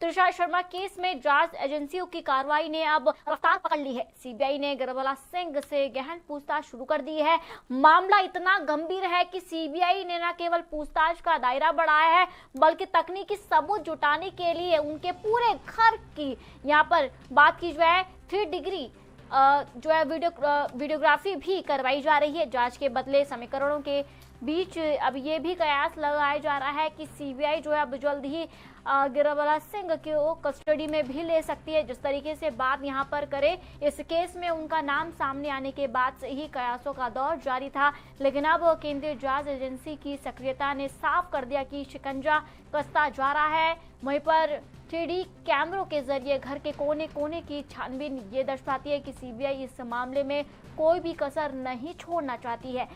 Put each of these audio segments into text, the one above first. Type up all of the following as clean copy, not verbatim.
Tushar Sharma case में जांच एजेंसियों की कार्रवाई ने अब रफ्तार पकड़ ली है। सीबीआई ने गिरबाला सिंह से गहन पूछताछ शुरू कर दी है। मामला इतना गंभीर है कि सीबीआई ने न केवल पूछताछ का दायरा बढ़ाया है, बल्कि तकनीकी सबूत जुटाने के लिए उनके पूरे घर की यहाँ पर बात की जाए 3 डिग्री जो है वीडियोग्राफी भी करवाई जा रही है। जांच के बदले समीकरणों के बीच अब ये भी कयास लगाया जा रहा है कि सीबीआई जो है अब जल्द ही गिरबाला सिंह को कस्टडी में भी ले सकती है। जिस तरीके से बात यहाँ पर करे, इस केस में उनका नाम सामने आने के बाद से ही कयासों का दौर जारी था, लेकिन अब केंद्रीय जांच एजेंसी की सक्रियता ने साफ कर दिया कि शिकंजा कसता जा रहा है। वहीं पर 3D कैमरों के जरिए घर के कोने कोने की छानबीन ये दर्शाती है कि सीबीआई इस मामले में कोई भी कसर नहीं छोड़ना चाहती है।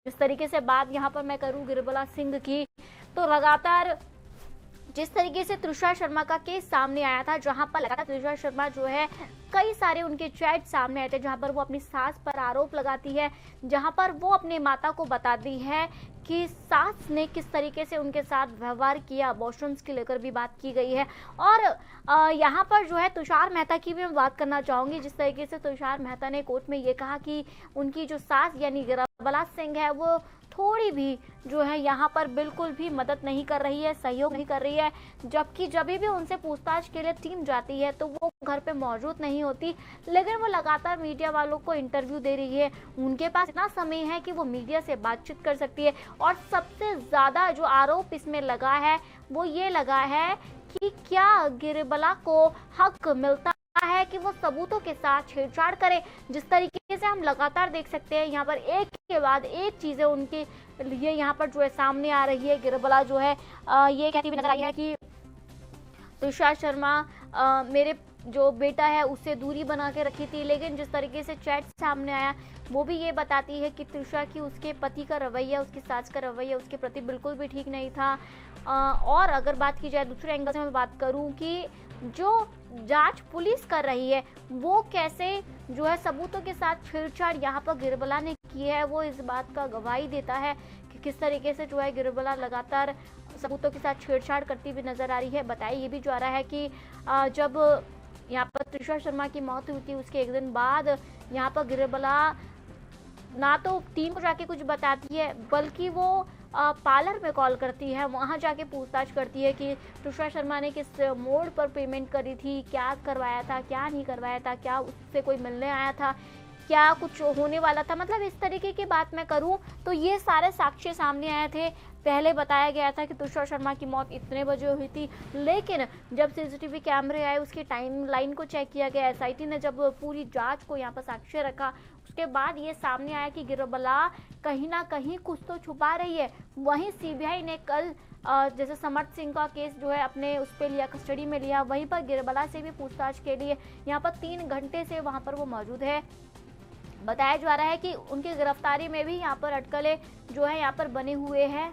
जिस तरीके से बात यहाँ पर मैं करूँ गिरबाला सिंह की, तो लगातार जिस तरीके से तुषार शर्मा का केस सामने आया था, जहां पर लगातार तुषार शर्मा जो है कई सारे उनके चैट सामने आए थे, जहां पर वो अपनी सास पर आरोप लगाती है, जहां पर वो अपने माता को बताती है कि सास ने किस तरीके से उनके साथ व्यवहार किया। अबॉर्शंस की लेकर भी बात की गई है। और यहाँ पर जो है तुषार मेहता की भी मैं बात करना चाहूंगी। जिस तरीके से तुषार मेहता ने कोर्ट में ये कहा कि उनकी जो सास यानी गिरबाला सिंह है वो थोड़ी भी जो है यहाँ पर बिल्कुल भी मदद नहीं कर रही है, सहयोग नहीं कर रही है, जबकि जब भी उनसे पूछताछ के लिए टीम जाती है तो वो घर पे मौजूद नहीं होती, लेकिन वो लगातार मीडिया वालों को इंटरव्यू दे रही है। उनके पास इतना समय है कि वो मीडिया से बातचीत कर सकती है। और सबसे ज्यादा जो आरोप इसमें लगा है वो ये लगा है कि क्या गिरबाला को हक मिलता है कि वो सबूतों के साथ छेड़छाड़ करे। जिस तरीके से हम लगातार देख सकते हैं यहाँ पर एक के बाद एक चीजें उनके लिए यहाँ पर जो है सामने आ रही है। गिरबाला जो है ये कहती हुई नजर आई है कि तुषार शर्मा मेरे जो बेटा है उससे दूरी बना के रखी थी, लेकिन जिस तरीके से चैट सामने आया वो भी ये बताती है कि तुषार की उसके पति का रवैया, उसकी सास का रवैया उसके प्रति बिल्कुल भी ठीक नहीं था। और अगर बात की जाए दूसरे एंगल से मैं बात करूं कि जो जांच पुलिस कर रही है वो कैसे जो है सबूतों के साथ छेड़छाड़ यहाँ पर गिरबाला ने की है, वो इस बात का गवाही देता है कि किस तरीके से जो है गिरबाला लगातार सबूतों के साथ छेड़छाड़ करती हुई नजर आ रही है। बताया ये भी जा रहा है कि जब यहाँ पर तुषार शर्मा की मौत हुई थी उसके एक दिन बाद यहाँ पर गिरबाला ना तो टीम को जाके कुछ बताती है, बल्कि वो पार्लर में कॉल करती है, वहां जाके पूछताछ करती है कि तुषार शर्मा ने किस मोड पर पेमेंट करी थी, क्या करवाया था, क्या नहीं करवाया था, क्या उससे कोई मिलने आया था, क्या कुछ होने वाला था। मतलब इस तरीके की बात मैं करूं तो ये सारे साक्ष्य सामने आए थे। पहले बताया गया था कि तुषार शर्मा की मौत इतने बजे हुई थी, लेकिन जब सीसीटीवी कैमरे आए उसकी टाइम लाइन को चेक किया गया, एसआईटी ने जब पूरी जांच को यहाँ पर साक्ष्य रखा, उसके बाद ये सामने आया कि गिरबाला कहीं ना कहीं कुछ तो छुपा रही है। वहीं सीबीआई ने कल जैसे समर्थ सिंह का केस जो है अपने उस पर लिया, कस्टडी में लिया, वहीं पर गिरबाला से भी पूछताछ के लिए यहाँ पर 3 घंटे से वहां पर वो मौजूद है। बताया जा रहा है कि उनकी गिरफ्तारी में भी यहाँ पर अटकलें जो है यहाँ पर बने हुए हैं।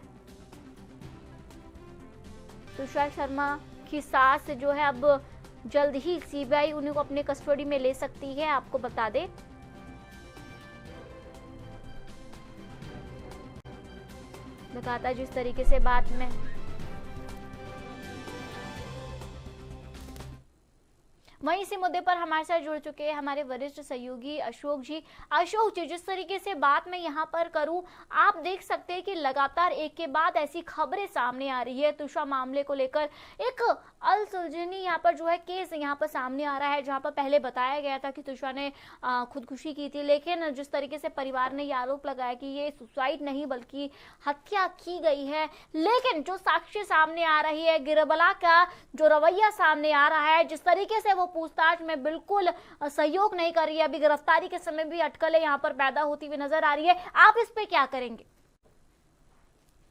तुषार शर्मा की सास जो है अब जल्द ही सीबीआई उन्हें को अपने कस्टडी में ले सकती है। आपको बता दें बताता जिस तरीके से बात में वहीं इसी मुद्दे पर हमारे साथ जुड़ चुके हैं हमारे वरिष्ठ सहयोगी अशोक जी। अशोक जी, जिस तरीके से बात मैं यहाँ पर करूँ, आप देख सकते हैं कि लगातार एक के बाद ऐसी खबरें सामने आ रही है तुषार मामले को लेकर। एक अलसुलझनी यहाँ पर जो है केस यहाँ पर सामने आ रहा है, जहाँ पर पहले बताया गया था कि तुषार ने खुदकुशी की थी, लेकिन जिस तरीके से परिवार ने ये आरोप लगाया कि ये सुसाइड नहीं बल्कि हत्या की गई है। लेकिन जो साक्ष्य सामने आ रही है, गिरबाला का जो रवैया सामने आ रहा है, जिस तरीके से वो पूछताछ में बिल्कुल सहयोग नहीं कर रही है, अभी गिरफ्तारी के समय भी अटकलें यहाँ पर पैदा होती हुई नजर आ रही है, आप इस पे क्या करेंगे?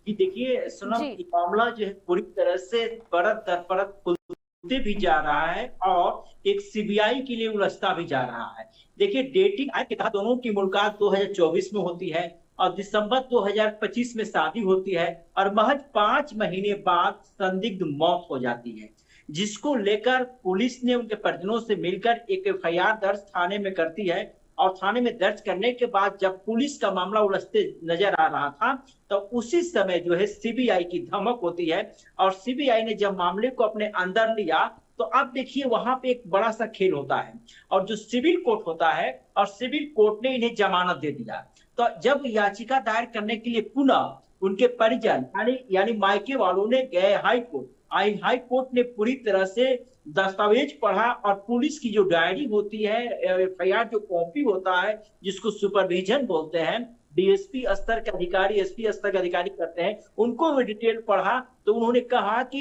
देखिए सोनम, मामला जो है पूरी तरह से परत दर परत खुलते भी जा रहा है और एक सीबीआई के लिए उलझता भी जा रहा है। देखिए, डेटिंग एक्ट के तहत दोनों की मुलाकात 2024 में होती है और दिसंबर 2025 में शादी होती है और महज 5 महीने बाद संदिग्ध मौत हो जाती है, जिसको लेकर पुलिस ने उनके परिजनों से मिलकर एक एफआईआर दर्ज थाने में करती है। और थाने में दर्ज करने के बाद जब पुलिस का मामला उलझते नजर आ रहा था, तो उसी समय जो है सीबीआई की धमक होती है और सीबीआई ने जब मामले को अपने अंदर लिया तो अब देखिए वहां पे एक बड़ा सा खेल होता है, और जो सिविल कोर्ट होता है, और सिविल कोर्ट ने इन्हें जमानत दे दिया। तो जब याचिका दायर करने के लिए पुनः उनके परिजन यानी मायके वालों ने गए हाई कोर्ट, हाई कोर्ट ने पूरी तरह से दस्तावेज पढ़ा, और पुलिस की जो डायरी होती है, एफआईआर जो कॉपी होता है, जिसको सुपरविजन बोलते हैं, डीएसपी स्तर के अधिकारी, एसपी स्तर के अधिकारी करते हैं, उनको भी डिटेल पढ़ा। तो उन्होंने कहा कि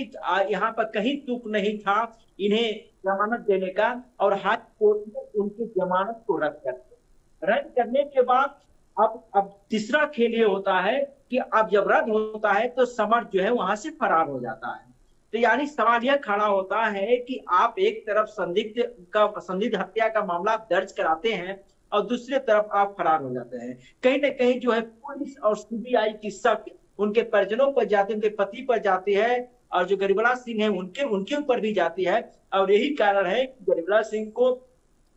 यहाँ पर कहीं चूक नहीं था इन्हें जमानत देने का, और हाई कोर्ट ने उनकी जमानत को रद्द करने के बाद अब तीसरा खेल ये होता है कि अब जब रद्द होता है तो समर्थ जो है वहां से फरार हो जाता है। तो यानी सवाल यह खड़ा होता है कि आप एक तरफ संदिग्ध हत्या का मामला दर्ज कराते हैं, और दूसरी तरफ आप फरार हो जाते हैं। कहीं ना कहीं जो है पुलिस और सीबीआई की शक उनके परिजनों पर जाती है, उनके पति पर जाती है, और जो गरिबलाल सिंह है उनके ऊपर भी जाती है। और यही कारण है कि गरिबलाल सिंह को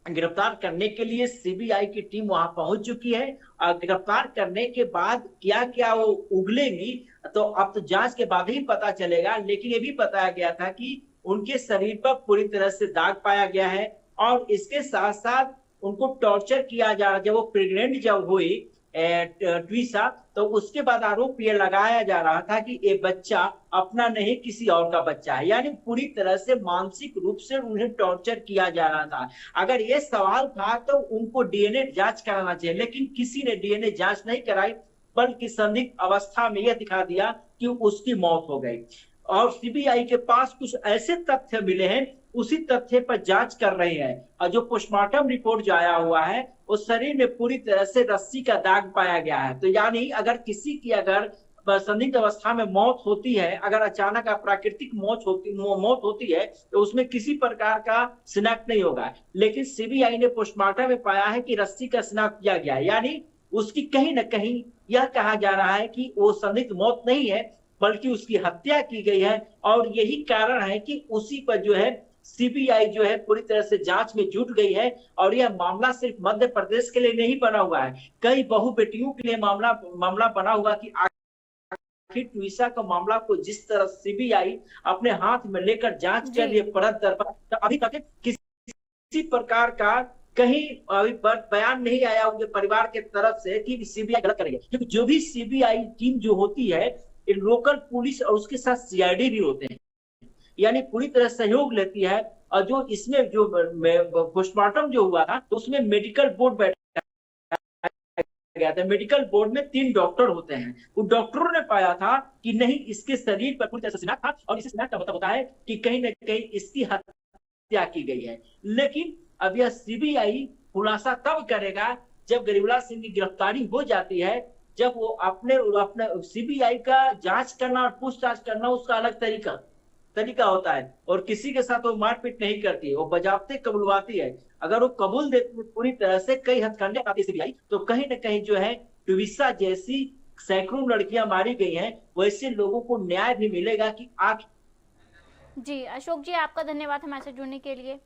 गिरफ्तार करने के लिए सीबीआई की टीम वहां पहुंच चुकी है। और गिरफ्तार करने के बाद क्या क्या वो उगलेगी, तो अब तो जांच के बाद ही पता चलेगा। लेकिन ये भी बताया गया था कि उनके शरीर पर पूरी तरह से दाग पाया गया है, और इसके साथ साथ उनको टॉर्चर किया जा रहा। जब वो प्रेग्नेंट जब हुई ट्वीसा, तो उसके बाद आरोप ये लगाया जा रहा था कि ये बच्चा अपना नहीं किसी और का बच्चा है। यानी पूरी तरह से मानसिक रूप से उन्हें टॉर्चर किया जा रहा था। अगर ये सवाल था तो उनको डीएनए जांच कराना चाहिए, लेकिन किसी ने डीएनए जांच नहीं कराई, बल्कि संदिग्ध अवस्था में यह दिखा दिया कि उसकी मौत हो गई। और सीबीआई के पास कुछ ऐसे तथ्य मिले हैं, उसी तथ्य पर जांच कर रहे हैं। और जो पोस्टमार्टम रिपोर्ट जो आया हुआ है, उस शरीर में पूरी तरह से रस्सी का दाग पाया गया है। तो यानी अगर किसी की अगर संदिग्ध अवस्था में मौत होती है, अगर अचानक प्राकृतिक मौत होती है, तो उसमें किसी प्रकार का शिनाख्त नहीं होगा। लेकिन सीबीआई ने पोस्टमार्टम में पाया है कि रस्सी का शिनाख्त किया गया, यानी उसकी कहीं ना कहीं यह कहा जा रहा है कि वो संदिग्ध मौत नहीं है, बल्कि उसकी हत्या की गई है। और यही कारण है कि उसी पर जो है सीबीआई जो है पूरी तरह से जांच में जुट गई है। और यह मामला सिर्फ मध्य प्रदेश के लिए नहीं बना हुआ है, कई बहु बेटियों के लिए मामला बना हुआ कि आखिर ट्वीसा का मामला को जिस तरह सीबीआई अपने हाथ में लेकर जांच कर रही है परत दर परत, तो अभी तक किसी प्रकार का कहीं अभी बयान नहीं आया उनके परिवार के तरफ से कि सीबीआई गलत कर रही है। क्योंकि जो भी सीबीआई टीम जो होती है, लोकल पुलिस और उसके साथ सीआईडी भी होते हैं, यानी पूरी तरह सहयोग लेती है। और जो इसमें जो पोस्टमार्टम जो हुआ था, तो उसमें मेडिकल बोर्ड बैठा गया था। मेडिकल बोर्ड में 3 डॉक्टर होते हैं। उन डॉक्टरों ने पाया था कि नहीं, इसके शरीर पर पूरी तरह से शिनाख्त था, और इस शिनाख्त का मतलब होता है कि कहीं ना कहीं इसकी हत्या की गई है। लेकिन अब यह सीबीआई खुलासा तब करेगा जब गरिबलाल सिंह की गिरफ्तारी हो जाती है, जब वो अपने सीबीआई का जांच करना और पूछताछ करना उसका अलग तरीका होता है। और किसी के साथ वो मारपीट नहीं करती है, वो बजाबते कबूलवाती है। अगर वो कबूल देती है पूरी तरह से, कई हथकंडे आती सीबीआई, तो कहीं ना कहीं जो है ट्वीसा जैसी सैकड़ों लड़कियां मारी गई हैं, वैसे लोगों को न्याय भी मिलेगा कि जी अशोक जी, आपका धन्यवाद हमारे साथ जुड़ने के लिए।